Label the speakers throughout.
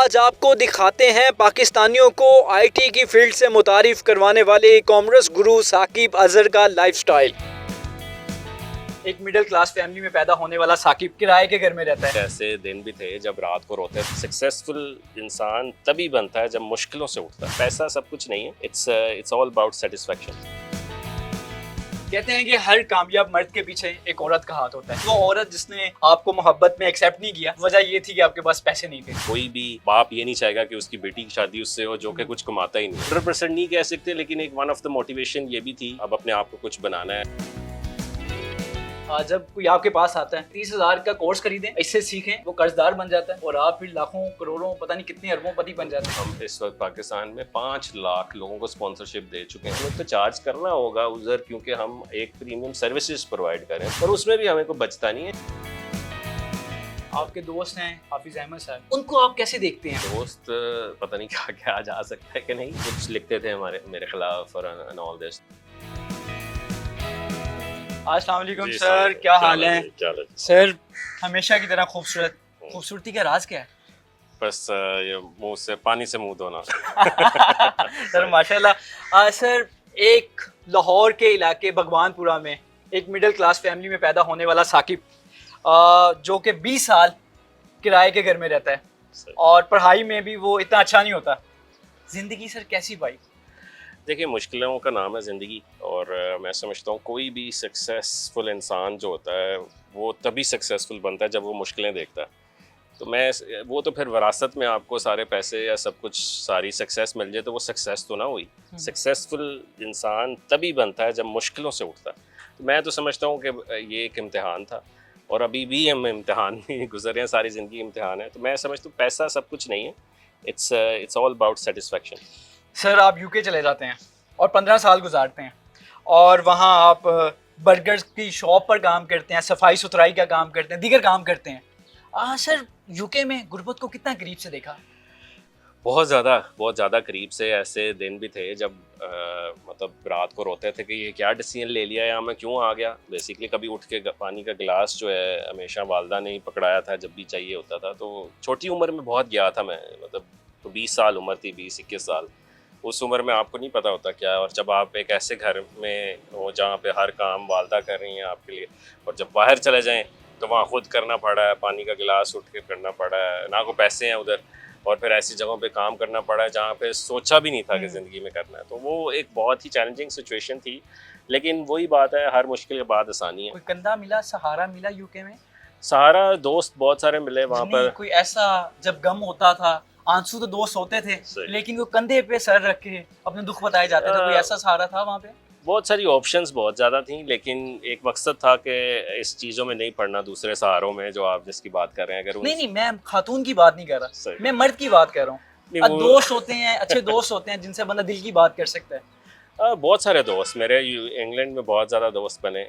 Speaker 1: आज आपको दिखाते हैं पाकिस्तानियों को आईटी की फील्ड से मुतारिफ करवाने वाले ई कॉमर्स गुरु साकिब अजहर का लाइफस्टाइल। एक मिडिल क्लास फैमिली में पैदा होने वाला साकिब किराए के घर में रहता है।
Speaker 2: ऐसे दिन भी थे जब रात को रोते थे। सक्सेसफुल इंसान तभी बनता है जब मुश्किलों से उठता है। पैसा सब कुछ नहीं है, इट्स ऑल अबाउट सेटिस्फेक्शन।
Speaker 1: कहते हैं कि हर कामयाब मर्द के पीछे एक औरत का हाथ होता है। वो औरत जिसने आपको मोहब्बत में एक्सेप्ट नहीं किया, वजह ये थी कि आपके पास पैसे नहीं थे।
Speaker 2: कोई भी बाप ये नहीं चाहेगा कि उसकी बेटी की शादी उससे हो जो कि कुछ कमाता ही नहीं। 100% नहीं कह सकते, लेकिन एक वन ऑफ द मोटिवेशन ये भी थी, अब अपने आप को कुछ बनाना है।
Speaker 1: जब कोई आपके पास आता है 30,000 का कोर्स खरीदें, इससे सीखें, वो कर्जदार बन जाता है और आप फिर लाखों करोड़ों पता नहीं कितने अरबों पति बन जाते हैं।
Speaker 2: हम इस वक्त पाकिस्तान में 5 लाख लोगों को स्पॉन्सरशिप दे चुके हैं। हमें तो चार्ज करना होगा उधर, क्योंकि हम एक प्रीमियम सर्विसेज प्रोवाइड करें, पर उसमें भी हमें कोई बचता नहीं है।
Speaker 1: आपके दोस्त हैं हाफिज अहमद साहब, उनको आप कैसे देखते हैं?
Speaker 2: दोस्त पता नहीं क्या क्या जा सकता है कि नहीं, कुछ लिखते थे मेरे खिलाफ और ऑल दिस।
Speaker 1: अस्सलाम वालेकुम सर, क्या हाल है? सर हमेशा की तरह खूबसूरती का राज क्या है?
Speaker 2: बस ये मुंह से पानी से मुंह धोना।
Speaker 1: सर माशाल्लाह। सर एक लाहौर के इलाके भगवानपुरा में एक मिडिल क्लास फैमिली में पैदा होने वाला साकिब, जो कि 20 साल किराए के घर में रहता है और पढ़ाई में भी वो इतना अच्छा नहीं होता। जिंदगी सर कैसी पाई?
Speaker 2: देखिए, मुश्किलों का नाम है ज़िंदगी, और मैं समझता हूँ कोई भी सक्सेसफुल इंसान जो होता है वो तभी सक्सेसफुल बनता है जब वो मुश्किलें देखता है। तो वो तो फिर विरासत में आपको सारे पैसे या सब कुछ सारी सक्सेस मिल जाए तो वो सक्सेस तो ना हुई। सक्सेसफुल इंसान तभी बनता है जब मुश्किलों से उठता है। तो मैं तो समझता हूँ कि ये एक इम्तिहान था और अभी भी हम इम्तिहान में गुजर रहे हैं, सारी ज़िंदगी इम्तिहान है। तो मैं समझता हूँ पैसा सब कुछ नहीं है, it's all about satisfaction.
Speaker 1: Sir आप यूके चले जाते हैं और 15 साल गुजारते हैं और वहाँ आप बर्गर की शॉप पर काम करते हैं, सफाई सुथराई का काम करते हैं, दीगर काम करते हैं। सर यूके में गुर्बत को कितना करीब से देखा?
Speaker 2: बहुत ज़्यादा करीब से। ऐसे दिन भी थे जब मतलब रात को रोते थे कि ये क्या डिसीजन ले लिया, या मैं क्यों आ गया। बेसिकली कभी उठ के पानी का गिलास जो है हमेशा वालदा ने ही पकड़ाया था जब भी चाहिए होता था। तो छोटी उम्र में बहुत गया था मैं, मतलब तो 20 साल उम्र थी, 20-21 साल। उस उम्र में आपको नहीं पता होता क्या है, और जब आप एक ऐसे घर में हो जहाँ पे हर काम वालदा कर रही हैं आपके लिए, और जब बाहर चले जाएं तो वहाँ खुद करना पड़ा है, पानी का गिलास उठ के करना पड़ा है, ना को पैसे हैं उधर, और फिर ऐसी जगहों पे काम करना पड़ा है जहाँ पे सोचा भी नहीं था कि ज़िंदगी में करना है। तो वो एक बहुत ही चैलेंजिंग सिचुएशन थी, लेकिन वही बात है, हर मुश्किल के बाद आसानी है।
Speaker 1: कोई कंधा मिला, सहारा मिला यूके में?
Speaker 2: सहारा दोस्त बहुत सारे मिले वहाँ पर।
Speaker 1: कोई ऐसा जब गम होता था, आंसू तो दोस्त होते थे, लेकिन वो कंधे पे सर रख के अपने दुख बताए जाते थे, कोई ऐसा सहारा था वहाँ पे?
Speaker 2: बहुत सारी ऑप्शंस बहुत ज़्यादा थी, लेकिन एक मकसद था कि इस चीज़ों में नहीं पड़ना, दूसरे सहारों में जो आप जिसकी बात कर रहे हैं। अगर
Speaker 1: नहीं, मैं खातून की बात नहीं कर रहा, मैं मर्द की बात कर रहा हूँ। दोस्त होते हैं, अच्छे दोस्त होते हैं जिनसे बंदा दिल की बात कर सकता है।
Speaker 2: बहुत सारे दोस्त मेरे इंग्लैंड में बहुत ज़्यादा दोस्त बने,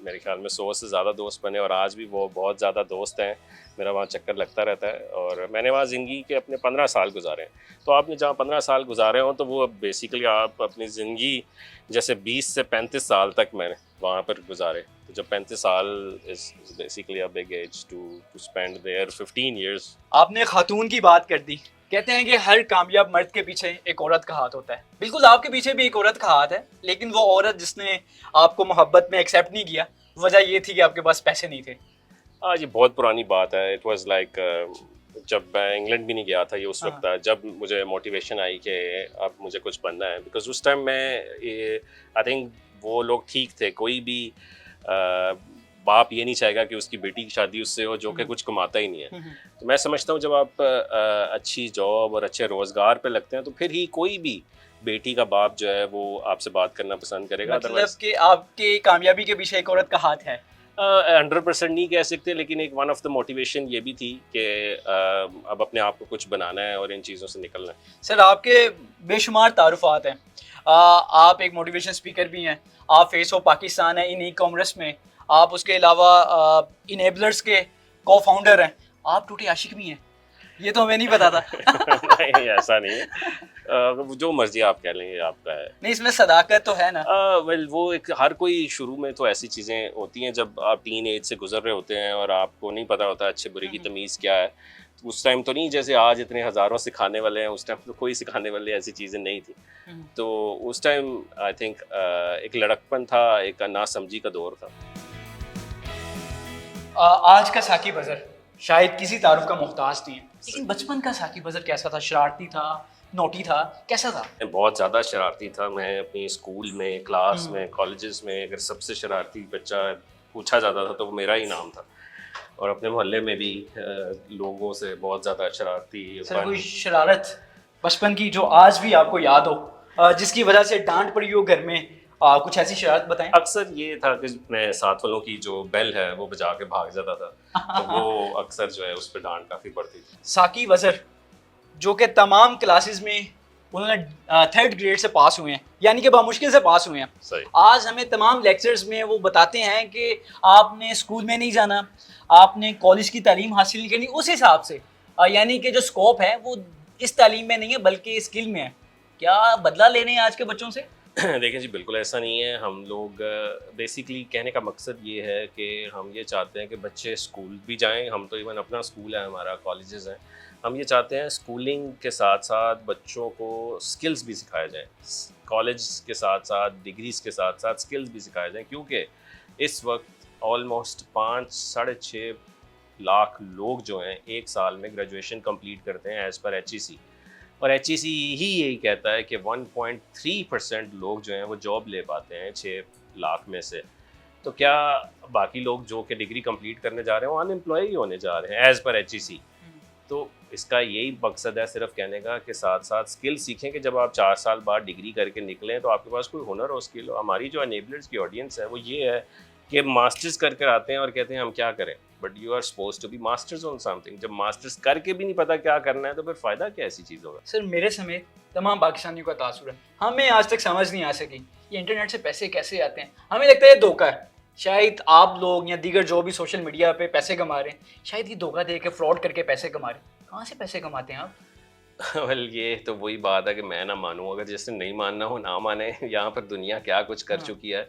Speaker 2: मेरे ख्याल में 100 से ज़्यादा दोस्त बने, और आज भी वो बहुत ज़्यादा दोस्त हैं। मेरा वहाँ चक्कर लगता रहता है, और मैंने वहाँ ज़िंदगी के अपने 15 साल गुजारे हैं। तो आपने जहाँ 15 साल गुजारे हों तो वो बेसिकली आप अपनी ज़िंदगी जैसे 20 से 35 साल तक मैंने वहाँ पर गुजारे। तो जब 35 साल is basically a big age to spend their 15 years.
Speaker 1: आपने खातून की बात कर दी। कहते हैं कि हर कामयाब मर्द के पीछे एक औरत का हाथ होता है। बिल्कुल आपके पीछे भी एक औरत का हाथ है, लेकिन वो औरत जिसने आपको मोहब्बत में एक्सेप्ट नहीं किया, वजह ये थी कि आपके पास पैसे नहीं थे।
Speaker 2: ये बहुत पुरानी बात है। इट वाज लाइक जब मैं इंग्लैंड भी नहीं गया था, ये उस वक्त था जब मुझे मोटिवेशन आई कि अब मुझे कुछ बनना है। बिकॉज उस टाइम आई थिंक वो लोग ठीक थे। कोई भी बाप ये नहीं चाहेगा कि उसकी बेटी की शादी उससे हो जो कि कुछ कमाता ही नहीं है। तो मैं समझता हूँ जब आप अच्छी जॉब और अच्छे रोज़गार पे लगते हैं तो फिर ही कोई भी बेटी का बाप जो है वो आपसे बात करना पसंद करेगा।
Speaker 1: मतलब कि आपके कामयाबी के पीछे एक औरत का हाथ है?
Speaker 2: 100% नहीं कह सकते, लेकिन एक वन ऑफ द मोटिवेशन ये भी थी कि अब अपने आप को कुछ बनाना है और इन चीज़ों से निकलना है।
Speaker 1: सर आपके बेशुमार तारुफात हैं। आप एक मोटिवेशन स्पीकर भी हैं, आप फेस ऑफ पाकिस्तान है इन ई कॉमर्स में, आप उसके अलावा इनेबलर्स के को फाउंडर हैं, आप टूटे आशिक भी हैं। ये तो हमें नहीं पता था।
Speaker 2: नहीं, ऐसा नहीं है। जो मर्जी आप कह लेंगे आपका है।
Speaker 1: नहीं, इसमें सदाकत तो है ना।
Speaker 2: वेल वो एक हर कोई शुरू में तो ऐसी चीज़ें होती हैं जब आप टीन एज से गुजर रहे होते हैं और आपको नहीं पता होता अच्छे बुरे की तमीज़ क्या है। उस टाइम तो नहीं जैसे आज इतने हज़ारों सिखाने वाले हैं, उस टाइम तो कोई सिखाने वाले ऐसी चीज़ें नहीं थी। तो उस टाइम आई थिंक एक लड़कपन था, एक नासमझी का दौर था।
Speaker 1: आज का साकिब अजहर शायद किसी तारुफ का मोहताज नहीं है, लेकिन बचपन का साकिब अजहर कैसा था? शरारती था, नोटी था, कैसा था?
Speaker 2: मैं बहुत ज़्यादा शरारती था। मैं अपनी स्कूल में, क्लास में, कॉलेजेस में अगर सबसे शरारती बच्चा पूछा जाता था तो वो मेरा ही नाम था। और अपने मोहल्ले में भी लोगों से बहुत ज़्यादा शरारती
Speaker 1: सर कोई शरारत बचपन की जो आज भी आपको याद हो, जिसकी वजह से डांट पड़ी हो घर में, कुछ ऐसी शरारत बताएं।
Speaker 2: अक्सर ये था कि मैं साथ वालों की जो बेल है वो बजा के भाग जाता था, तो वो अक्सर जो है उस पर डांट काफ़ी पड़ती थी।
Speaker 1: साकिब अजहर जो कि तमाम क्लासेस में उन्होंने 3rd ग्रेड से पास हुए हैं, यानी कि बामुश्किल से पास हुए हैं।
Speaker 2: सही।
Speaker 1: आज हमें तमाम लेक्चर्स में वो बताते हैं कि आपने स्कूल में नहीं जाना, आपने कॉलेज की तालीम हासिल नहीं करनी, उस हिसाब से यानी कि जो स्कोप है वो इस तालीम में नहीं है बल्कि स्किल में है। क्या बदला लेने हैं आज के बच्चों से?
Speaker 2: देखें जी, बिल्कुल ऐसा नहीं है। हम लोग बेसिकली कहने का मकसद ये है कि हम ये चाहते हैं कि बच्चे स्कूल भी जाएं। हम तो इवन अपना स्कूल है, हमारा कॉलेजेस हैं। हम ये चाहते हैं स्कूलिंग के साथ साथ बच्चों को स्किल्स भी सिखाए जाएं, कॉलेज के साथ साथ डिग्रीज़ के साथ साथ स्किल्स भी सिखाए जाएं, क्योंकि इस वक्त ऑलमोस्ट 5-6.5 लाख लोग जो हैं एक साल में ग्रेजुएशन कंप्लीट करते हैं एज़ पर HEC। और HEC ही यही कहता है कि 1.3% लोग जो हैं वो जॉब ले पाते हैं 6 लाख में से। तो क्या बाकी लोग जो कि डिग्री कंप्लीट करने जा रहे हैं वो अनएम्प्लॉय ही होने जा रहे हैं एज़ पर HEC? तो इसका यही मकसद है सिर्फ कहने का कि साथ साथ स्किल सीखें कि जब आप 4 साल बाद डिग्री करके निकलें तो आपके पास कोई हुनर हो, स्किल हो। हमारी जो एनेबलर्स की ऑडियंस है वो ये है कि मास्टर्स करके आते हैं और कहते हैं हम क्या करें, but you are suppose to be masters on something. जब मास्टर्स करके भी नहीं पता क्या करना है तो फिर फ़ायदा क्या ऐसी चीज़ होगा?
Speaker 1: सर मेरे समेत तमाम पाकिस्तानियों का तासुर है, हमें आज तक समझ नहीं आ सकी ये इंटरनेट से पैसे कैसे आते हैं। हमें लगता है ये धोखा है। शायद आप लोग या दीगर जो भी सोशल मीडिया पे पैसे कमा रहे हैं, शायद ये धोखा दे के फ्रॉड करके पैसे कमा रहे हैं। कहाँ से पैसे कमाते हैं आप?
Speaker 2: वेल ये तो वही बात है कि मैं ना मानूँ, अगर जिसने नहीं मानना हो ना माने। यहाँ पर दुनिया क्या कुछ कर चुकी है।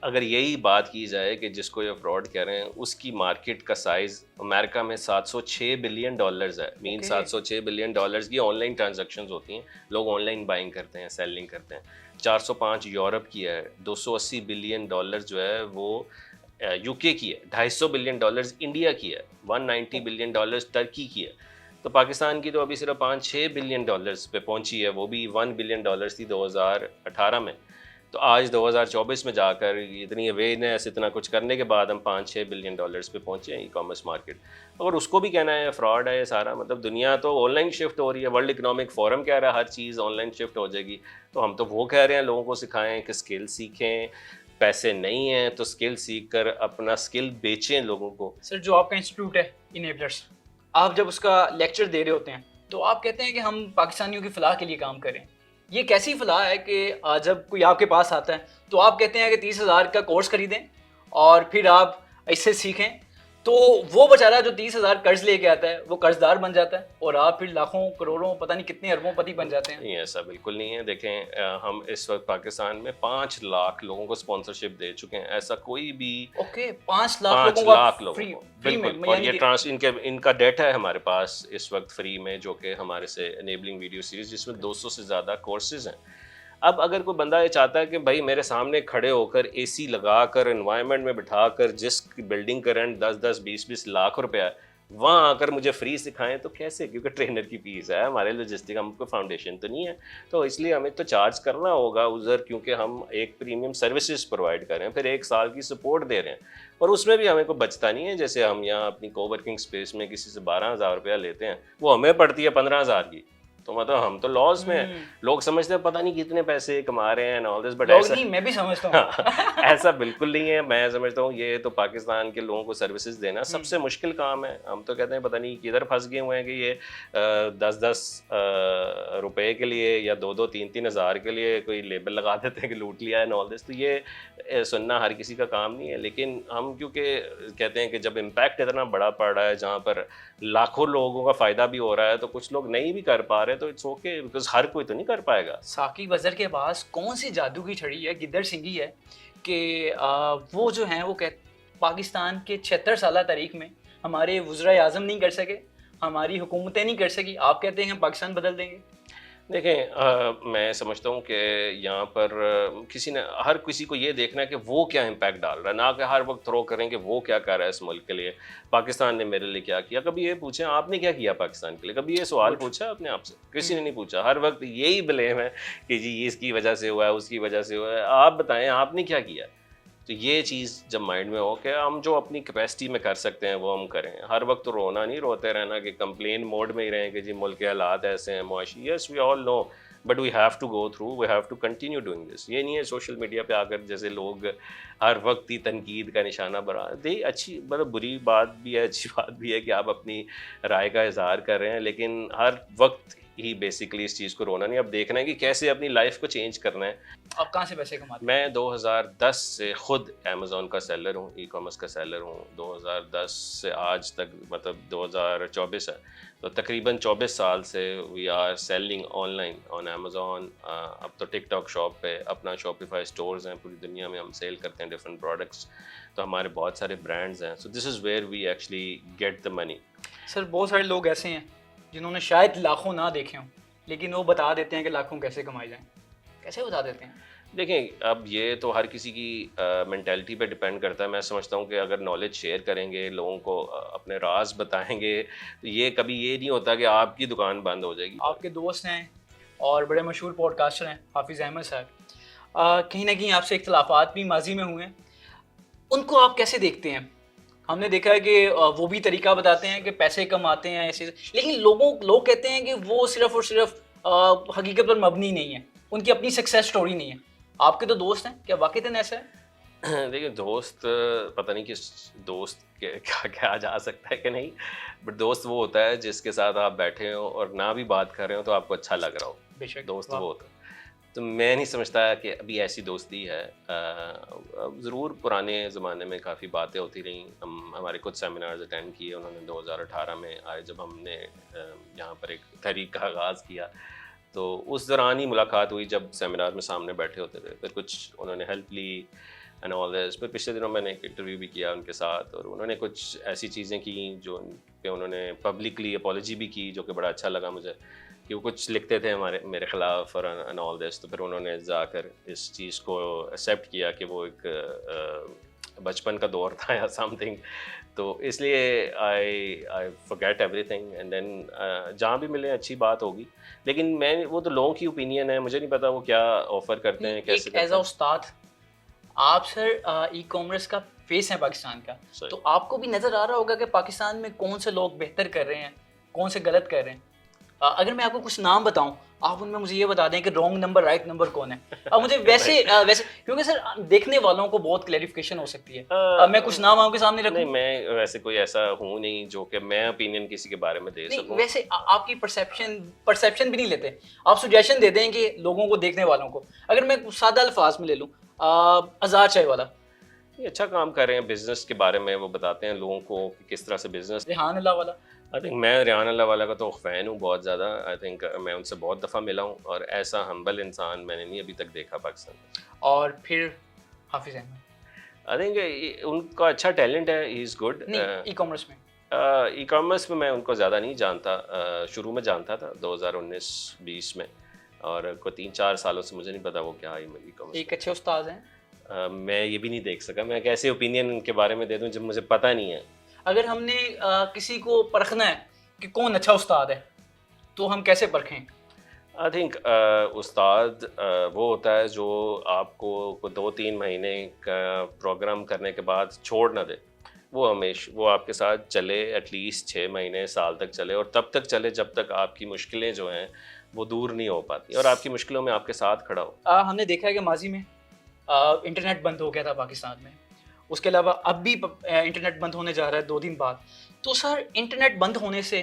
Speaker 2: अगर यही बात की जाए कि जिसको ये फ्रॉड कह रहे हैं उसकी मार्केट का साइज़ अमेरिका में $706 बिलियन है। Mean
Speaker 1: Okay.
Speaker 2: $706 बिलियन की ऑनलाइन ट्रांजैक्शंस होती हैं। लोग ऑनलाइन बाइंग करते हैं, सेलिंग करते हैं। 405 यूरोप की है, $280 बिलियन जो है वो यूके की है, $250 बिलियन इंडिया की है, $190 बिलियन टर्की की है। तो पाकिस्तान की तो अभी सिर्फ 5-6 बिलियन डॉलर्स पे पहुंची है, वो भी $1 बिलियन थी 2018 में। तो आज 2024 में जाकर इतनी अवेयरनेस, इतना कुछ करने के बाद हम 5-6 बिलियन डॉलर्स पे पहुंचे हैं ई कॉमर्स मार्केट। और उसको भी कहना है फ्रॉड है ये सारा, मतलब दुनिया तो ऑनलाइन शिफ्ट हो रही है। वर्ल्ड इकोनॉमिक फोरम कह रहा है हर चीज़ ऑनलाइन शिफ्ट हो जाएगी, तो हम तो वो कह रहे हैं लोगों को सिखाएं कि स्किल सीखें। पैसे नहीं हैं तो स्किल सीख कर अपना स्किल बेचें लोगों को।
Speaker 1: सर जो आपका इंस्टीट्यूट है इनेबलर्स, आप जब उसका लेक्चर दे रहे होते हैं तो आप कहते हैं कि हम पाकिस्तानियों की फलाह के लिए काम करें। ये कैसी फलाह है कि जब कोई आपके पास आता है तो आप कहते हैं कि 30,000 का कोर्स खरीदें और फिर आप इससे सीखें, तो वो बेचारा जो 30,000 कर्ज लेके आता है वो कर्जदार बन जाता है और आप फिर लाखों करोड़ों पता नहीं कितने अरबों पति बन जाते हैं।
Speaker 2: नहीं, ऐसा बिल्कुल नहीं है। देखें हम इस वक्त पाकिस्तान में 5 लाख लोगों को स्पॉन्सरशिप दे चुके हैं। ऐसा कोई भी
Speaker 1: ओके 5 लाख
Speaker 2: 5
Speaker 1: लोगों
Speaker 2: लाख
Speaker 1: का
Speaker 2: लोगों
Speaker 1: फ्री
Speaker 2: को
Speaker 1: फ्री में
Speaker 2: बिल्कुल। और
Speaker 1: यानी
Speaker 2: ये
Speaker 1: कि
Speaker 2: इनका डेटा है हमारे पास इस वक्त फ्री में, जो कि हमारे से एनेबलिंग वीडियो सीरीज जिसमें 200 से ज़्यादा कोर्सेज हैं। अब अगर कोई बंदा ये चाहता है कि भाई मेरे सामने खड़े होकर AC लगाकर एनवायरनमेंट में बिठाकर जिस बिल्डिंग का रेंट 10-10 20-20 लाख रुपया है वहाँ आकर मुझे फ्री सिखाएं, तो कैसे? क्योंकि ट्रेनर की फीस है, हमारे लॉजिस्टिक, हमको फाउंडेशन तो नहीं है, तो इसलिए हमें तो चार्ज करना होगा उधर, क्योंकि हम एक प्रीमियम सर्विसेज प्रोवाइड कर रहे हैं, फिर 1 साल की सपोर्ट दे रहे हैं और उसमें भी हमें कोई बचता नहीं है। जैसे हम यहाँ अपनी कोवर्किंग स्पेस में किसी से 12,000 रुपया लेते हैं, वो हमें पड़ती है 15,000 की, तो मतलब हम तो लॉस में हैं। लोग समझते हैं पता नहीं कितने पैसे कमा रहे हैं ऑल दिस, बट
Speaker 1: लोग
Speaker 2: ऐसा
Speaker 1: नहीं, मैं भी समझता हूँ।
Speaker 2: ऐसा बिल्कुल नहीं है। मैं समझता हूँ ये तो पाकिस्तान के लोगों को सर्विसेज देना सबसे मुश्किल काम है। हम तो कहते हैं पता नहीं किधर फंस गए हुए हैं कि ये 10-10 रुपए के लिए या 2-2 3-3 हज़ार के लिए कोई लेबल लगा देते हैं कि लूट लिया है ऑल दिस। तो ये सुनना हर किसी का काम नहीं है, लेकिन हम क्योंकि कहते हैं कि जब इम्पैक्ट इतना बड़ा पड़ रहा है जहाँ पर लाखों लोगों का फ़ायदा भी हो रहा है, तो कुछ लोग नहीं भी कर पा रहे, तो इट्स ओके, बिकॉज हर कोई तो नहीं कर पाएगा।
Speaker 1: साकिब अजहर के पास कौन सी जादू की छड़ी है, गिद्दड़ सिंगी है कि वो जो हैं वो पाकिस्तान के 76 साल तारीख में हमारे वज़ीर आज़म नहीं कर सके, हमारी हुकूमतें नहीं कर सकी, आप कहते हैं हम पाकिस्तान बदल देंगे?
Speaker 2: देखें, मैं समझता हूँ कि यहाँ पर किसी ने हर किसी को ये देखना है कि वो क्या इम्पैक्ट डाल रहा है, ना कि हर वक्त थ्रो करें कि वो क्या कर रहा है इस मुल्क के लिए, पाकिस्तान ने मेरे लिए क्या किया। कभी ये पूछें आपने क्या किया पाकिस्तान के लिए, कभी ये सवाल
Speaker 1: Good.
Speaker 2: पूछा अपने आप से? किसी ने नहीं पूछा। हर वक्त यही ब्लेम है कि जी ये इसकी वजह से हुआ है, उसकी वजह से हुआ है। आप बताएं आपने क्या किया? तो ये चीज़ जब माइंड में हो कि हम जो अपनी कैपेसिटी में कर सकते हैं वो हम करें। हर वक्त तो रोना नहीं, रोते रहना कि कंप्लेन मोड में ही रहें कि जी मुल्क के हालात ऐसे हैं मुआशी। Yes we all know, but we have to go through, we have to continue doing this. ये नहीं है सोशल मीडिया पे आकर जैसे लोग हर वक्त ही तनकीद का निशाना बना दे। अच्छी मतलब बुरी बात भी है, अच्छी बात भी है कि आप अपनी राय का इजहार कर रहे हैं, लेकिन हर वक्त ही बेसिकली इस चीज़ को रोना नहीं, अब देखना है कि कैसे अपनी लाइफ को चेंज करना है।
Speaker 1: आप कहाँ से पैसे कमाते हैं?
Speaker 2: मैं 2010 से खुद अमेज़ॉन का सेलर हूँ, ई कॉमर्स का सेलर हूँ। 2010 से आज तक मतलब 2024 है, तो तकरीबन 24 साल से we are selling online on Amazon. अब तो टिकटॉक शॉप पे अपना शॉपिफाई स्टोर्स हैं, पूरी दुनिया में हम सेल करते हैं डिफरेंट प्रोडक्ट्स। तो हमारे बहुत सारे ब्रांड्स हैं। So this is where we actually get the money.
Speaker 1: Sir बहुत सारे लोग ऐसे हैं जिन्होंने शायद लाखों ना देखे हों, लेकिन वो बता देते हैं कि लाखों कैसे कमाए जाएं। कैसे बता देते हैं?
Speaker 2: देखें, अब ये तो हर किसी की मेंटालिटी पे डिपेंड करता है। मैं समझता हूँ कि अगर नॉलेज शेयर करेंगे, लोगों को अपने राज बताएंगे, तो ये कभी ये नहीं होता कि आपकी दुकान बंद हो जाएगी।
Speaker 1: आपके दोस्त हैं और बड़े मशहूर पॉडकास्टर हैं हाफिज़ अहमद साहब, कहीं ना कहीं आपसे इख्तलाफात भी माजी में हुए हैं, उनको आप कैसे देखते हैं? हमने देखा है कि वो भी तरीका बताते हैं कि पैसे कमाते हैं ऐसे, लेकिन लोग कहते हैं कि वो सिर्फ और सिर्फ हकीकत पर मबनी नहीं है, उनकी अपनी सक्सेस स्टोरी नहीं है। आपके तो दोस्त हैं, क्या वाकईतन ऐसा है?
Speaker 2: देखिए दोस्त, पता नहीं किस दोस्त के क्या क्या जा सकता है कि नहीं, बट दोस्त वो होता है जिसके साथ आप बैठे हो और ना भी बात कर रहे हो तो आपको अच्छा लग रहा हो।
Speaker 1: बेशक,
Speaker 2: दोस्त
Speaker 1: वाह।
Speaker 2: वो होता है। तो मैं नहीं समझता कि अभी ऐसी दोस्ती है। ज़रूर पुराने ज़माने में काफ़ी बातें होती रहीं। हम हमारे कुछ सेमिनार्स अटेंड किए उन्होंने 2018 में आए जब हमने यहाँ पर एक तहरीक का आगाज़ किया। तो उस दौरान ही मुलाकात हुई जब सेमिनार में सामने बैठे होते थे। फिर कुछ उन्होंने हेल्प ली एंड ऑल दिस। फिर पिछले दिनों मैंने एक इंटरव्यू भी किया उनके साथ और उन्होंने कुछ ऐसी चीज़ें की जो पे उन्होंने पब्लिकली अपॉलजी भी की, जो कि बड़ा अच्छा लगा मुझे कि वो कुछ लिखते थे मेरे ख़िलाफ़ और एंड ऑल दिस। तो फिर उन्होंने जाकर इस चीज़ को एक्सेप्ट किया कि वो एक बचपन का दौर था या समथिंग। तो इसलिए I forget everything and then जहाँ भी मिले अच्छी बात होगी। लेकिन मैं वो तो लोगों की ओपिनियन है, मुझे नहीं पता वो क्या ऑफ़र करते हैं, कैसे
Speaker 1: एक एज
Speaker 2: करते
Speaker 1: अ
Speaker 2: हैं।
Speaker 1: उस्ताद, आप सर ई कॉमर्स का फेस है पाकिस्तान का,
Speaker 2: सही।
Speaker 1: तो आपको भी नज़र आ रहा होगा कि पाकिस्तान में कौन से लोग बेहतर कर रहे हैं, कौन से गलत कर रहे हैं। अगर मैं आपको कुछ नाम बताऊं, आप उनमें मुझे ये बता दें कि रॉन्ग नंबर राइट नंबर कौन है। अब मुझे वैसे क्योंकि सर देखने वालों को बहुत क्लैरिफिकेशन हो सकती है। मैं कुछ नाम आपके सामने रखूं?
Speaker 2: नहीं, मैं वैसे कोई ऐसा हूँ नहीं जो कि मैं ओपिनियन किसी के बारे में दे
Speaker 1: नहीं,
Speaker 2: सकूँ।
Speaker 1: वैसे आपकी परसेप्शन भी नहीं लेते, आप सुजेशन दे दें कि लोगों को, देखने वालों को। अगर मैं सादा अल्फाज में ले लूँ, आज़ाद चाय वाला,
Speaker 2: ये अच्छा काम कर रहे हैं, बिजनेस के बारे में वो बताते हैं लोगों को कि किस तरह से बिजनेस।
Speaker 1: रेहान अल्लाह वाला,
Speaker 2: आई थिंक मैं रियान अल्लाह वाला का तो फ़ैन हूँ बहुत ज़्यादा। आई थिंक मैं उनसे बहुत दफ़ा मिला हूँ और ऐसा हम्बल इंसान मैंने नहीं अभी तक देखा पाकिस्तान में।
Speaker 1: और फिर हाफिज़ अहमद।
Speaker 2: आई थिंक उनका अच्छा टैलेंट है, ही इज़ गुड।
Speaker 1: नहीं, ई कॉमर्स में
Speaker 2: ई कॉमर्स में मैं उनको ज़्यादा नहीं जानता। शुरू में जानता था 2019-20 में, और को 3-4 सालों से मुझे नहीं पता वो क्या है ई कॉमर्स।
Speaker 1: एक अच्छे उस्ताद हैं।
Speaker 2: मैं ये भी नहीं देख सका, मैं कैसे ओपिनियन उनके बारे में दे दूं जब मुझे पता नहीं है।
Speaker 1: अगर हमने किसी को परखना है कि कौन अच्छा उस्ताद है, तो हम कैसे परखें?
Speaker 2: आई थिंक उस्ताद वो होता है जो आपको 2-3 महीने का प्रोग्राम करने के बाद छोड़ ना दे। वो वो आपके साथ चले एटलीस्ट 6 महीने साल तक चले, और तब तक चले जब तक आपकी मुश्किलें जो हैं वो दूर नहीं हो पाती और आपकी मुश्किलों में आपके साथ खड़ा हो।
Speaker 1: हमने देखा है कि माजी में इंटरनेट बंद हो गया था पाकिस्तान में, उसके अलावा अब भी इंटरनेट बंद होने जा रहा है 2 दिन बाद। तो सर इंटरनेट बंद होने से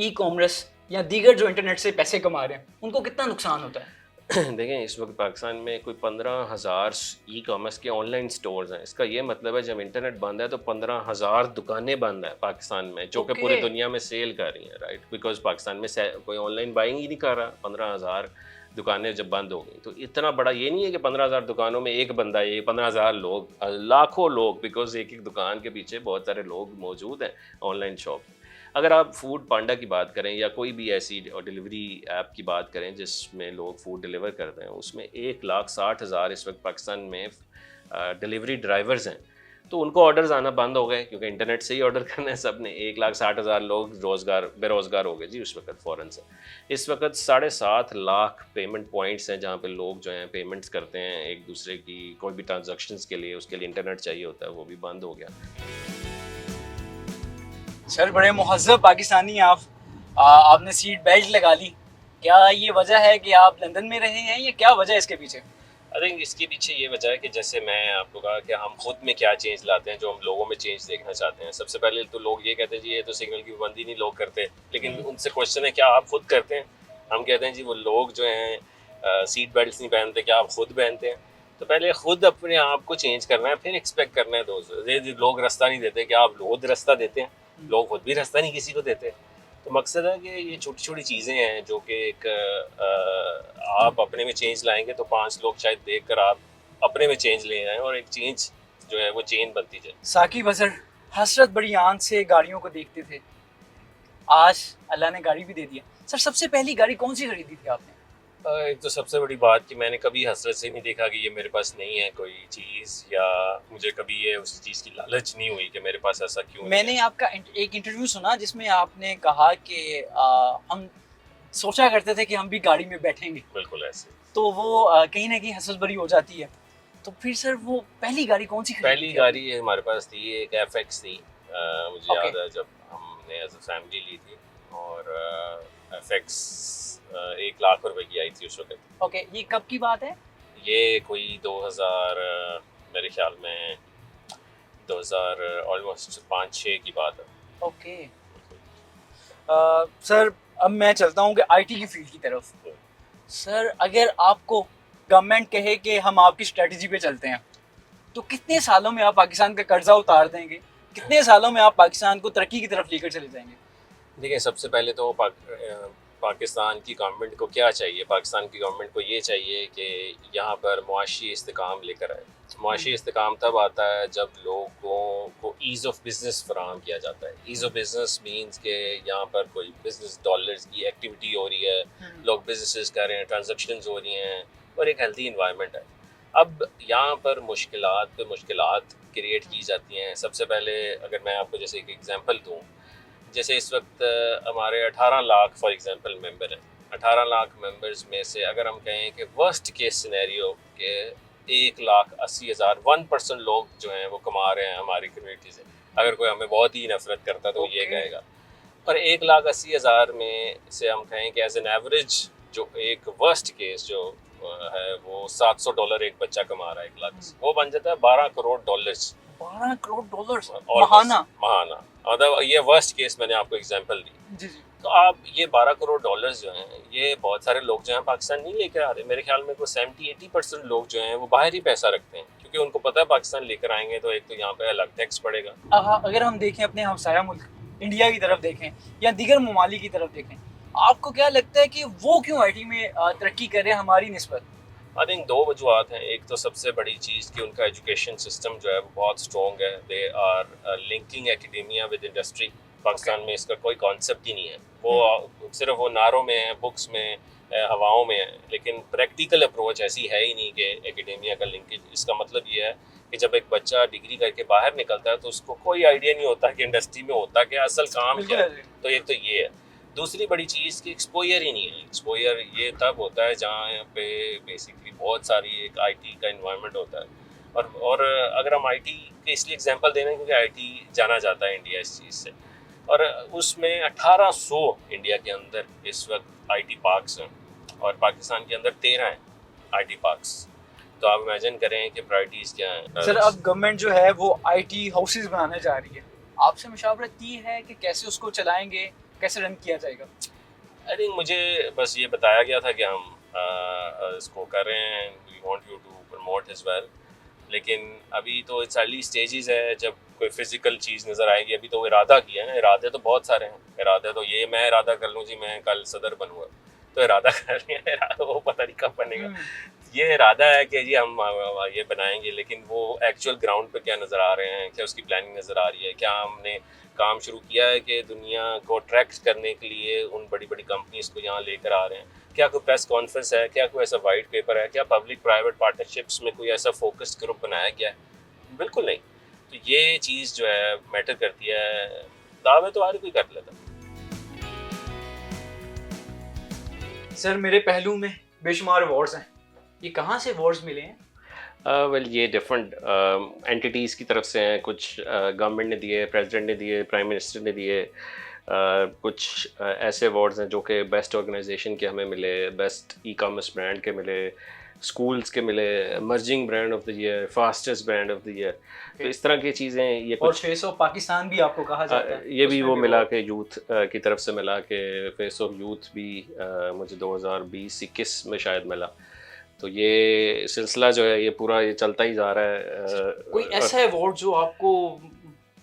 Speaker 1: ई कॉमर्स या दीगर जो इंटरनेट से पैसे कमा रहे हैं उनको कितना नुकसान होता है?
Speaker 2: देखें, इस वक्त पाकिस्तान में कोई 15,000 ई कॉमर्स के ऑनलाइन स्टोर्स हैं। इसका ये मतलब है जब इंटरनेट बंद है तो 15,000 दुकानें बंद हैं पाकिस्तान में, जो कि
Speaker 1: Okay.
Speaker 2: पूरी दुनिया में सेल कर रही हैं, राइट? बिकॉज पाकिस्तान में कोई ऑनलाइन बाइंग ही नहीं कर रहा। 15,000 दुकानें जब बंद हो गई तो इतना बड़ा ये नहीं है कि 15,000 दुकानों में एक बंदा, ये 15,000 लोग, लाखों लोग, बिकॉज एक एक दुकान के पीछे बहुत सारे लोग मौजूद हैं ऑनलाइन शॉप। अगर आप फूड पांडा की बात करें या कोई भी ऐसी डिलीवरी ऐप की बात करें जिसमें लोग फूड डिलीवर करते हैं, उसमें 1,60,000 इस वक्त पाकिस्तान में डिलीवरी ड्राइवर्स हैं। तो उनको ऑर्डर्स आना बंद हो गए क्योंकि इंटरनेट से ही ऑर्डर करना है सब ने। 1,60,000 लोग बेरोज़गार हो गए जी उस वक्त फ़ौरन से। इस वक्त 7.5 लाख पेमेंट पॉइंट्स हैं जहाँ पे लोग जो हैं पेमेंट्स करते हैं एक दूसरे की कोई भी ट्रांजैक्शंस के लिए, उसके लिए इंटरनेट चाहिए होता है, वो भी बंद हो गया।
Speaker 1: सर बड़े मुहज़्ज़ब पाकिस्तानी हैं आप। आपने सीट बेल्ट लगा ली, क्या ये वजह है कि आप लंदन में रहे हैं या क्या वजह है इसके पीछे?
Speaker 2: आई थिंक इसके पीछे ये वजह है कि जैसे मैं आपको कहा कि हम खुद में क्या चेंज लाते हैं जो हम लोगों में चेंज देखना चाहते हैं। सबसे पहले तो लोग ये कहते हैं जी ये तो सिग्नल की पाबंदी नहीं लोग करते, लेकिन उनसे क्वेश्चन है क्या आप खुद करते हैं? हम कहते हैं जी वो लोग जो हैं सीट बेल्ट नहीं पहनते, क्या आप खुद पहनते हैं? तो पहले खुद अपने आप को चेंज करना है, फिर एक्सपेक्ट करना है दोस्त। ये लोग रास्ता नहीं देते, क्या आप लोग रास्ता देते हैं? लोग खुद भी रास्ता नहीं किसी को देते। तो मकसद है कि ये छोटी छोटी चीज़ें हैं जो कि एक आप अपने में चेंज लाएंगे तो 5 लोग शायद देखकर आप अपने में चेंज ले आएँ और एक चेंज जो है वो चेन बनती जाए।
Speaker 1: साकिब अज़हर हसरत बड़ी आंख से गाड़ियों को देखते थे, आज अल्लाह ने गाड़ी भी दे दिया। सर सबसे पहली गाड़ी कौन सी खरीदी थी आपने?
Speaker 2: एक तो सबसे बड़ी बात कि मैंने कभी हसरत से नहीं देखा कि ये मेरे पास नहीं है कोई चीज़, या मुझे कभी ये उस चीज़ की लालच नहीं हुई कि मेरे पास ऐसा क्यों
Speaker 1: मैंने
Speaker 2: नहीं
Speaker 1: आपका एक इंटरव्यू सुना जिसमें आपने कहा कि हम सोचा करते थे कि हम भी गाड़ी में बैठेंगे,
Speaker 2: है। बिल्कुल ऐसे।
Speaker 1: तो वो कहीं ना कहीं हसरत भरी हो जाती है। तो फिर सर वो पहली गाड़ी कौन सी खरीदी
Speaker 2: पहली
Speaker 1: थी
Speaker 2: गाड़ी हमारे पास थी एक FX थी, मुझे
Speaker 1: Okay.
Speaker 2: याद है जब हमने एज अ फैमिली ली थी, और FX 1 लाख रुपए की आई थी उस वक्त।
Speaker 1: आपने? ओके, ये कब की बात है?
Speaker 2: ये कोई 2000 मेरे ख्याल में 2000 ऑलमोस्ट 5-6 की बात है।
Speaker 1: ओके। सर अब मैं चलता हूँ कि आईटी की फील्ड की तरफ। सर अगर आपको गवर्नमेंट कहे कि हम आपकी स्ट्रेटजी पे चलते हैं तो कितने सालों में आप पाकिस्तान का कर्जा उतार देंगे, कितने सालों में आप पाकिस्तान को तरक्की की तरफ लेकर चले जाएंगे?
Speaker 2: देखिए सबसे पहले तो पाकिस्तान की गवर्नमेंट को क्या चाहिए? पाकिस्तान की गवर्नमेंट को ये चाहिए कि यहाँ पर मुआशी इस्तेकाम लेकर आए। मुआशी इस्तेकाम तब आता है जब लोगों को ईज़ ऑफ बिज़नेस फराहम किया जाता है। ईज़ ऑफ बिज़नेस मीन्स कि यहाँ पर कोई बिज़नेस डॉलर्स की एक्टिविटी हो रही है, लोग बिजनेसेस कर रहे हैं, ट्रांजैक्शंस हो रही हैं और एक हेल्थी इन्वायरमेंट है। अब यहाँ पर मुश्किलात पे मुश्किलात क्रिएट की जाती हैं। सबसे पहले अगर मैं आपको जैसे एक एग्जांपल दूँ, जैसे इस वक्त हमारे 18 लाख फॉर एग्जांपल मेंबर हैं। 18 लाख मेंबर्स में से अगर हम कहें कि वर्स्ट केस सिनेरियो के 1,80,000 1% लोग जो हैं वो कमा रहे हैं हमारी कम्युनिटी से। अगर कोई हमें बहुत ही नफरत करता है तो ये
Speaker 1: Okay.
Speaker 2: कहेगा। और 1,80,000 में से हम कहें कि एज एन एवरेज जो एक वर्स्ट केस जो है वो $700 एक बच्चा कमा रहा है 1 लाख से, वो बन जाता है $12 करोड़।
Speaker 1: 12 करोड़ डॉलर
Speaker 2: Almost,
Speaker 1: महाना?
Speaker 2: महाना। मतलब ये वर्स्ट केस मैंने आपको एग्जांपल दी।
Speaker 1: जी जी।
Speaker 2: तो आप ये $12 करोड़ जो हैं ये बहुत सारे लोग जो हैं पाकिस्तान नहीं लेकर आ रहे। मेरे ख्याल में कोई 70-80% लोग जो हैं वो बाहर ही पैसा रखते हैं क्योंकि उनको पता है पाकिस्तान लेकर आएंगे तो एक तो यहाँ पे अलग टैक्स पड़ेगा।
Speaker 1: अगर हम देखें अपने हमसाया मुल्क इंडिया की तरफ देखें या दीगर ममालिक की तरफ देखें, आपको क्या लगता है कि वो क्यों आईटी में तरक्की कर रहे हैं हमारी निस्बत?
Speaker 2: आई थिंक 2 वजूहत हैं। एक तो सबसे बड़ी चीज़ कि उनका एजुकेशन सिस्टम जो है वो बहुत स्ट्रॉन्ग है। They are linking academia with industry. Pakistan में इसका कोई कॉन्सेप्ट ही नहीं है। वो सिर्फ वो नारों में है, बुक्स में, हवाओं में है, लेकिन प्रैक्टिकल अप्रोच ऐसी है ही नहीं कि एकेडेमिया का लिंकेज। इसका मतलब ये है कि जब एक बच्चा डिग्री करके बाहर निकलता है तो उसको कोई आइडिया नहीं होता कि इंडस्ट्री में होता क्या, असल काम क्या है। तो एक तो ये है। दूसरी बड़ी चीज़ कि एक्सपोजर ही नहीं है। एक्सपोजर ये तब होता है जहाँ पे बेसिकली बहुत सारी एक आईटी का इन्वायरमेंट होता है। और अगर हम आईटी के इसलिए एग्जांपल दे रहे हैं क्योंकि आईटी जाना जाता है इंडिया इस चीज़ से, और उसमें 1800 इंडिया के अंदर इस वक्त आईटी पार्क्स हैं और पाकिस्तान के अंदर 13 हैं आईटी पार्क्स। तो आप इमेजिन करें कि प्रायोरिटीज़ क्या हैं।
Speaker 1: सर अब गवर्नमेंट जो है वो आईटी हाउसेज बनाने जा रही है, आपसे मशावरत की है कि कैसे उसको चलाएंगे, कैसे रन किया जाएगा?
Speaker 2: आई थिंक मुझे बस ये बताया गया था कि हम इसको कर रहे हैं, we want you to promote as well, लेकिन अभी तो इट्स अर्ली स्टेजेस है। जब कोई फिजिकल चीज़ नज़र आएगी, अभी तो इरादा किया है। इरादे तो बहुत सारे हैं। इरादे तो ये मैं इरादा कर लूँ जी मैं कल सदर बनूँगा, तो इरादा कर लिया, इरादा वो पता नहीं कब बनेगा। ये इरादा है कि जी हम ये बनाएंगे, लेकिन वो एक्चुअल ग्राउंड पे क्या नज़र आ रहे हैं, क्या उसकी प्लानिंग नज़र आ रही है, क्या हमने काम शुरू किया है कि दुनिया को अट्रैक्ट करने के लिए उन बड़ी बड़ी कंपनीज को यहाँ लेकर आ रहे हैं, क्या कोई प्रेस कॉन्फ्रेंस है, क्या कोई ऐसा वाइट पेपर है, क्या पब्लिक प्राइवेट पार्टनरशिप्स में कोई ऐसा फोकस्ड ग्रुप बनाया गया है? बिल्कुल नहीं। तो ये चीज़ जो है मैटर करती है। दावे तो हर कोई कर लेता है।
Speaker 1: सर मेरे पहलू में बेशुमार अवार्ड्स हैं, ये कहाँ से अवार्ड्स मिले हैं?
Speaker 2: वेल ये डिफरेंट एंटिटीज़ की तरफ से हैं, कुछ गवर्नमेंट ने दिए, प्रेसिडेंट ने दिए, प्राइम मिनिस्टर ने दिए। कुछ ऐसे अवार्ड्स हैं जो कि बेस्ट ऑर्गेनाइजेशन के हमें मिले, बेस्ट ई कॉमर्स ब्रांड के मिले, स्कूल्स के मिले, emerging brand of the year, fastest brand of the year. तो इस तरह की चीज़ें ये
Speaker 1: और
Speaker 2: कुछ
Speaker 1: फेस ऑफ पाकिस्तान भी आपको कहा जाता है,
Speaker 2: ये भी
Speaker 1: उसमें
Speaker 2: वो
Speaker 1: भी
Speaker 2: मिला
Speaker 1: award।
Speaker 2: कि यूथ की तरफ से मिला कि फेस ऑफ यूथ भी मुझे 2020-21 में शायद मिला। तो ये सिलसिला जो है ये पूरा ये चलता ही जा रहा है।
Speaker 1: कोई ऐसा अवार्ड जो आपको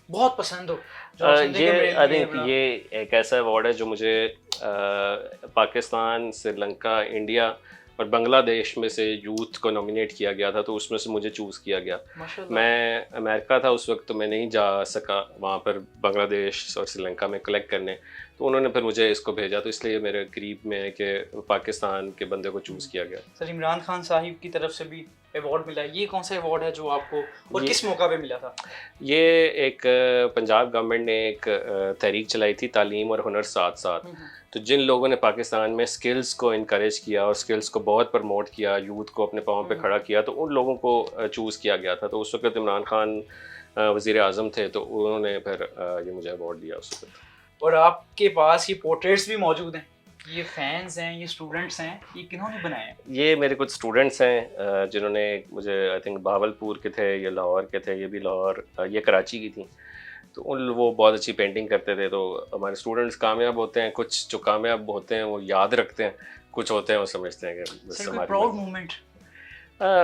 Speaker 1: बहुत पसंद हो, जो आप समझें कि
Speaker 2: ये
Speaker 1: मेरे
Speaker 2: आई
Speaker 1: लिए
Speaker 2: थिंक
Speaker 1: बड़ा-
Speaker 2: ये एक ऐसा अवार्ड है जो मुझे पाकिस्तान, श्रीलंका, इंडिया और बांग्लादेश में से यूथ को नॉमिनेट किया गया था, तो उसमें से मुझे चूज़ किया गया।
Speaker 1: माशाल्लाह।
Speaker 2: मैं अमेरिका था उस वक्त, तो मैं नहीं जा सका वहाँ पर बांग्लादेश और श्रीलंका में कलेक्ट करने, तो उन्होंने फिर मुझे इसको भेजा, तो इसलिए मेरे करीब में है कि पाकिस्तान के बंदे को चूज़ किया गया।
Speaker 1: सर इमरान खान साहिब की तरफ से भी अवार्ड मिला है, ये कौन सा अवार्ड है जो आपको और
Speaker 2: ये-
Speaker 1: किस मौका पे मिला था?
Speaker 2: ये एक पंजाब गवर्नमेंट ने एक तहरीक चलाई थी, तालीम और हुनर साथ साथ। तो जिन लोगों ने पाकिस्तान में स्किल्स को इनकरेज किया और स्किल्स को बहुत प्रमोट किया, यूथ को अपने पाँव पे खड़ा किया, तो उन लोगों को चूज़ किया गया था। तो उस वक्त इमरान खान वज़ीर आज़म थे, तो उन्होंने फिर ये मुझे अवार्ड दिया उस वक्त।
Speaker 1: और आपके पास ये पोर्ट्रेट्स भी मौजूद हैं, ये फैंस हैं, ये स्टूडेंट्स हैं, ये किन्होंने बनाए हैं?
Speaker 2: ये मेरे कुछ स्टूडेंट्स हैं जिन्होंने मुझे, आई थिंक भावलपुर के थे, ये लाहौर के थे, ये भी लाहौर, ये कराची की थी। तो उन वो बहुत अच्छी पेंटिंग करते थे। तो हमारे स्टूडेंट्स कामयाब होते हैं, कुछ जो कामयाब होते हैं वो याद रखते हैं, कुछ होते हैं वो समझते हैं कि बस
Speaker 1: सर कोई
Speaker 2: हमारी
Speaker 1: proud moment?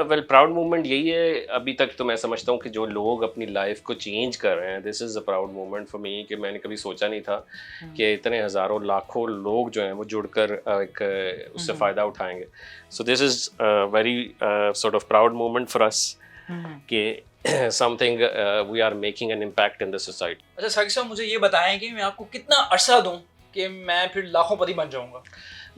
Speaker 2: Well proud moment यही है अभी तक। तो मैं समझता हूँ कि जो लोग अपनी लाइफ को चेंज कर रहे हैं, this is a proud moment for me, कि मैंने कभी सोचा नहीं था कि इतने हज़ारों लाखों लोग जो हैं वो जुड़कर एक उससे फ़ायदा उठाएंगे। So this is very sort of proud moment for us कि something we are making an impact in the society.
Speaker 1: अच्छा साकिब साहब, मुझे ये बताएं कि मैं आपको कितना अरसा दूं कि मैं फिर लाखोंपति बन जाऊंगा?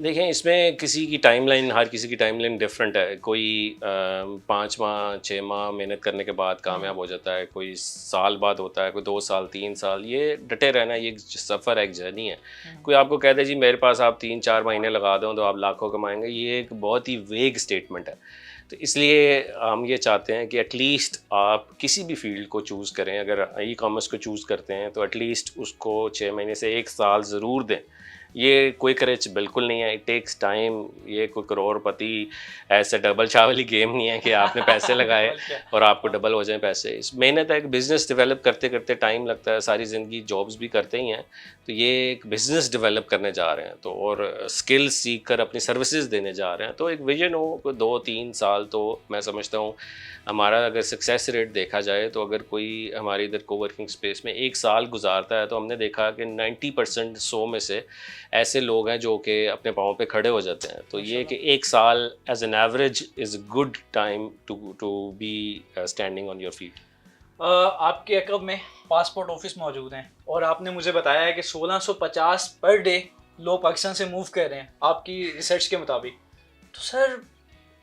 Speaker 2: देखें, इसमें किसी की टाइमलाइन, हर किसी की टाइमलाइन डिफरेंट है। कोई 5 माह 6 माह मेहनत करने के बाद कामयाब हो जाता है, कोई साल बाद होता है, कोई 2 साल 3 साल। ये डटे रहना, ये एक सफ़र है, एक जर्नी है। कोई आपको कह दे जी मेरे पास आप 3-4 महीने लगा दो तो आप लाखों कमाएंगे, ये एक बहुत ही वेग स्टेटमेंट है। तो इसलिए हम ये चाहते हैं कि एटलीस्ट आप किसी भी फील्ड को चूज़ करें, अगर ई कॉमर्स को चूज़ करते हैं तो एटलीस्ट उसको 6 महीने से 1 साल ज़रूर दें। ये कोई रिच बिल्कुल नहीं है, इट टेक्स टाइम। ये कोई करोड़पति ऐसे डबल चावली गेम नहीं है कि आपने पैसे लगाए और आपको डबल हो जाए पैसे। इस मेहनत है, एक बिज़नेस डेवलप करते करते टाइम लगता है, सारी ज़िंदगी जॉब्स भी करते ही हैं। तो ये एक बिज़नेस डेवलप करने जा रहे हैं, तो और स्किल्स सीख कर अपनी सर्विसेज देने जा रहे हैं। तो एक विजन हो 2-3 साल, तो मैं समझता हूँ हमारा अगर सक्सेस रेट देखा जाए, तो अगर कोई हमारे इधर कोवर्किंग स्पेस में 1 साल गुजारता है, तो हमने देखा कि 90% 100 में से ऐसे लोग हैं जो कि अपने पाँव पे खड़े हो जाते हैं। तो ये कि 1 साल as an average is a good time to be standing on your feet.
Speaker 1: आपके अकब में पासपोर्ट ऑफिस मौजूद हैं और आपने मुझे बताया है कि 1650 पर डे लोग पाकिस्तान से मूव कर रहे हैं आपकी रिसर्च के मुताबिक। तो सर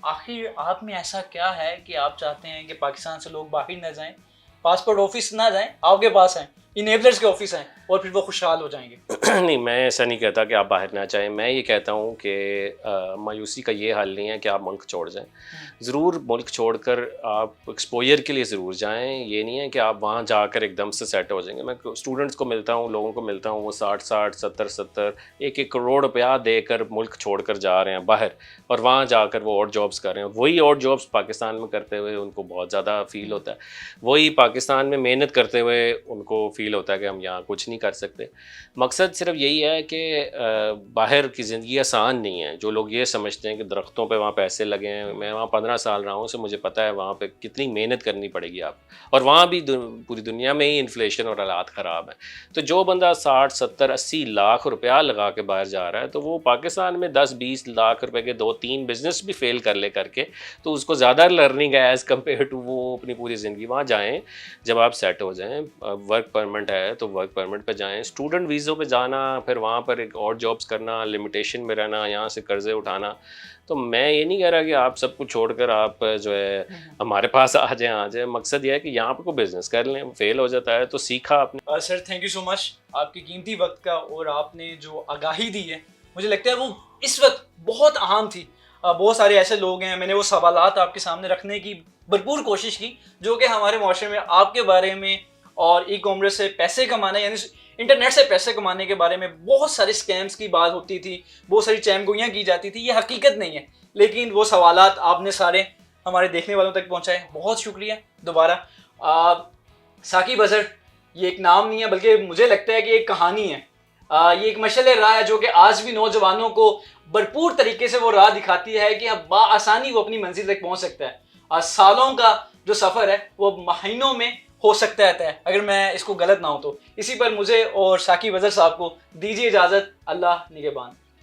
Speaker 1: आखिर आप में ऐसा क्या है कि आप चाहते हैं कि पाकिस्तान से लोग बाहर ना जाएं, पासपोर्ट ऑफिस ना जाएं, आपके पास हैं, इनेबलर्स के ऑफिस हैं और फिर वो खुशहाल हो जाएंगे?
Speaker 2: नहीं, मैं ऐसा नहीं कहता कि आप बाहर ना चाहें। मैं ये कहता हूँ कि मायूसी का ये हाल नहीं है कि आप मुल्क छोड़ जाएं। ज़रूर मुल्क छोड़कर आप एक्सपोजर के लिए ज़रूर जाएं, ये नहीं है कि आप वहाँ जाकर एकदम से सेट हो जाएंगे। मैं स्टूडेंट्स को मिलता हूँ, लोगों को मिलता हूँ, वो 60-60, 70-70, 1-1 करोड़ रुपया देकर मुल्क छोड़कर जा रहे हैं बाहर, और वहाँ जाकर वो और जॉब्स कर रहे हैं। वही और जॉब्स पाकिस्तान में करते हुए उनको बहुत ज़्यादा फील होता है, वही पाकिस्तान में मेहनत करते हुए उनको फील होता है कि हम यहाँ कुछ नहीं कर सकते। मकसद सिर्फ यही है कि बाहर की ज़िंदगी आसान नहीं है। जो लोग ये समझते हैं कि दरख्तों पे वहाँ पैसे लगे हैं, मैं वहाँ 15 साल रहा हूँ, सो मुझे पता है वहाँ पे कितनी मेहनत करनी पड़ेगी आप, और वहाँ भी पूरी दुनिया में ही इन्फ्लेशन और हालात ख़राब हैं। तो जो बंदा 60 70 80 लाख रुपया लगा के बाहर जा रहा है, तो वो पाकिस्तान में 10-20 लाख रुपए के 2-3 बिजनेस भी फेल कर ले करके, तो उसको ज़्यादा लर्निंग है एज़ कम्पेयर टू वो अपनी पूरी ज़िंदगी वहाँ जाएँ। जब आप सेट हो जाएँ, वर्क परमिट है तो वर्क परमिट पे जाएँ, स्टूडेंट वीज़ों पे जाना, फिर वहाँ पर एक और जॉब्स करना, लिमिटेशन में रहना, यहाँ से कर्ज़े उठाना। तो मैं ये नहीं कह रहा कि आप सब कुछ छोड़कर आप जो है हमारे पास आ जाएँ। मकसद ये है कि यहाँ पे कोई बिज़नेस कर लें, फेल हो जाता है तो सीखा आपने।
Speaker 1: Sir thank you so much आपके कीमती वक्त का, और आपने जो आगाही दी है मुझे लगता है वो इस वक्त बहुत अहम थी। बहुत सारे ऐसे लोग हैं, मैंने वो सवालात आपके सामने रखने की भरपूर कोशिश की जो कि हमारे माशरे में आपके बारे में और ई कॉमर्स से पैसे कमाने यानी इंटरनेट से पैसे कमाने के बारे में बहुत सारे स्कैम्स की बात होती थी, बहुत सारी चैमगोइयाँ की जाती थी। ये हकीकत नहीं है, लेकिन वो सवालात आपने सारे हमारे देखने वालों तक पहुँचाए। बहुत शुक्रिया दोबारा। साकिब अज़हर ये एक नाम नहीं है, बल्कि मुझे लगता है कि एक कहानी है। ये एक मशाल राह है जो कि आज भी नौजवानों को भरपूर तरीके से वो राह दिखाती है कि अब आसानी वो अपनी मंजिल तक पहुंच सकता है। सालों का जो सफ़र है वो महीनों में हो सकता है तय, अगर मैं इसको गलत ना हो तो। इसी पर मुझे और साकिब अज़हर साहब को दीजिए इजाज़त। अल्लाह निगहबान।